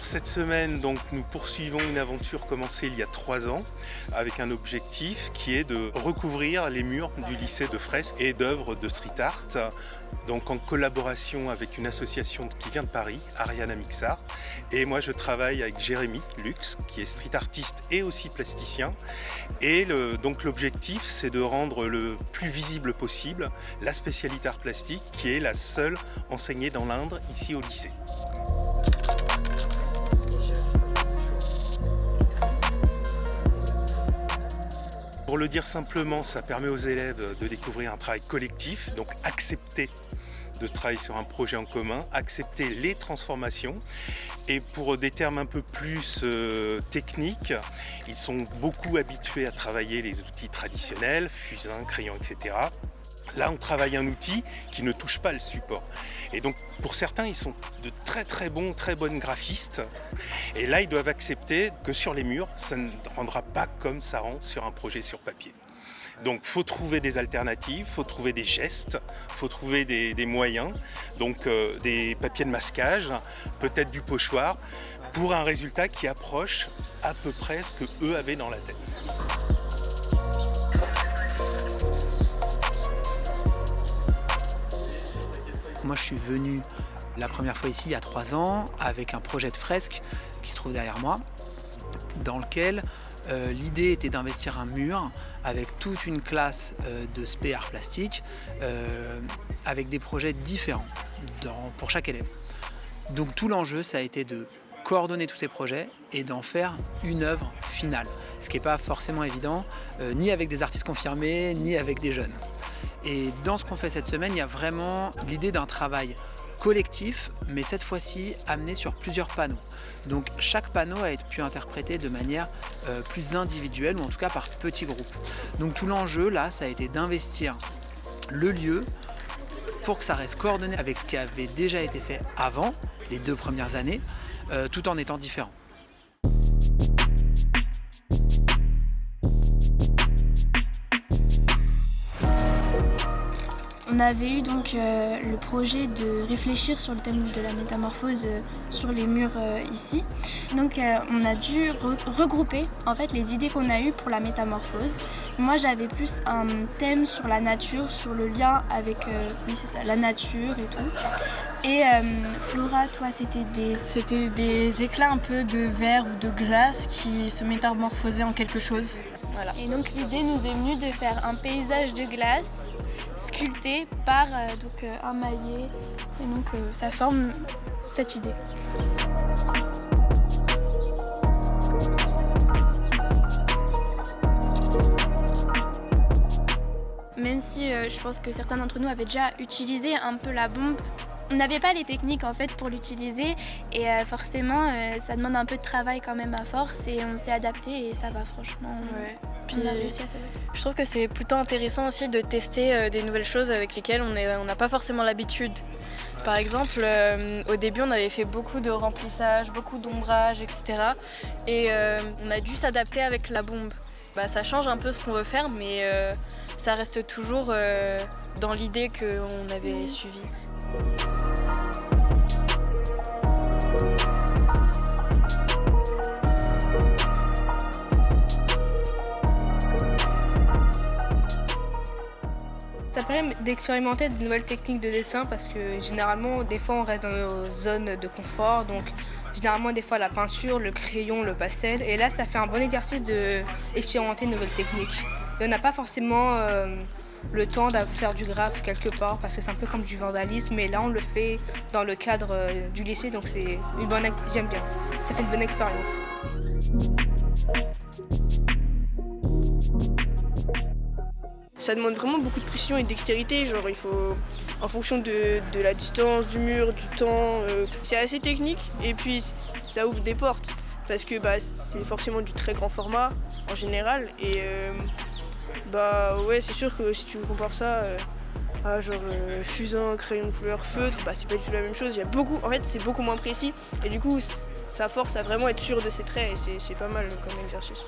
Alors cette semaine, donc, nous poursuivons une aventure commencée il y a 3 ans avec un objectif qui est de recouvrir les murs du lycée de fresques et d'œuvres de street art, donc en collaboration avec une association qui vient de Paris, Ariana Mixar. Et moi je travaille avec Jérémy Lux qui est street artiste et aussi plasticien. Et donc l'objectif c'est de rendre le plus visible possible la spécialité art plastique qui est la seule enseignée dans l'Indre ici au lycée. Pour le dire simplement, ça permet aux élèves de découvrir un travail collectif, donc accepter de travailler sur un projet en commun, accepter les transformations. Et pour des termes un peu plus techniques, ils sont beaucoup habitués à travailler les outils traditionnels, fusain, crayon, etc. Là, on travaille un outil qui ne touche pas le support. Et donc, pour certains, ils sont de très bonnes graphistes. Et là, ils doivent accepter que sur les murs, ça ne rendra pas comme ça rend sur un projet sur papier. Donc, il faut trouver des alternatives, il faut trouver des gestes, il faut trouver des moyens. Donc, des papiers de masquage, peut-être du pochoir, pour un résultat qui approche à peu près ce qu'eux avaient dans la tête. Moi, je suis venu la première fois ici il y a 3 ans avec un projet de fresque qui se trouve derrière moi, dans lequel l'idée était d'investir un mur avec toute une classe de spé art plastique avec des projets différents pour chaque élève. Donc tout l'enjeu, ça a été de coordonner tous ces projets et d'en faire une œuvre finale, ce qui n'est pas forcément évident, ni avec des artistes confirmés, ni avec des jeunes. Et dans ce qu'on fait cette semaine, il y a vraiment l'idée d'un travail collectif, mais cette fois-ci amené sur plusieurs panneaux. Donc chaque panneau a été pu interpréter de manière plus individuelle, ou en tout cas par petits groupes. Donc tout l'enjeu là, ça a été d'investir le lieu pour que ça reste coordonné avec ce qui avait déjà été fait avant, les 2 premières années, tout en étant différent. On avait eu donc le projet de réfléchir sur le thème de la métamorphose sur les murs ici. Donc on a dû regrouper en fait les idées qu'on a eues pour la métamorphose. Moi j'avais plus un thème sur la nature, sur le lien avec oui, c'est ça, la nature et tout. Et Flora, toi C'était des éclats un peu de verre ou de glace qui se métamorphosaient en quelque chose. Voilà. Et donc l'idée nous est venue de faire un paysage de glace sculpté par un maillet, et donc ça forme cette idée. Même si je pense que certains d'entre nous avaient déjà utilisé un peu la bombe, on n'avait pas les techniques en fait pour l'utiliser et forcément ça demande un peu de travail quand même à force et on s'est adapté et ça va franchement. Ouais. On a réussi à s'adapter. Je trouve que c'est plutôt intéressant aussi de tester des nouvelles choses avec lesquelles on n'a pas forcément l'habitude. Par exemple, au début on avait fait beaucoup de remplissage, beaucoup d'ombrage, etc. Et on a dû s'adapter avec la bombe. Ça change un peu ce qu'on veut faire, mais ça reste toujours dans l'idée qu'on avait suivie. Ça permet d'expérimenter de nouvelles techniques de dessin parce que généralement, des fois, on reste dans nos zones de confort. Donc, généralement, des fois, la peinture, le crayon, le pastel. Et là, ça fait un bon exercice d'expérimenter de nouvelles techniques. Et on n'a pas forcément le temps de faire du graphe quelque part parce que c'est un peu comme du vandalisme. Mais là, on le fait dans le cadre du lycée, donc c'est j'aime bien. Ça fait une bonne expérience. Ça demande vraiment beaucoup de précision et de dextérité, genre il faut, en fonction de la distance, du mur, du temps, c'est assez technique et puis ça ouvre des portes parce que c'est forcément du très grand format en général et ouais c'est sûr que si tu compares ça à fusain, crayon de couleur, feutre, c'est pas du tout la même chose, en fait c'est beaucoup moins précis et du coup ça force à vraiment être sûr de ses traits et c'est pas mal comme exercice.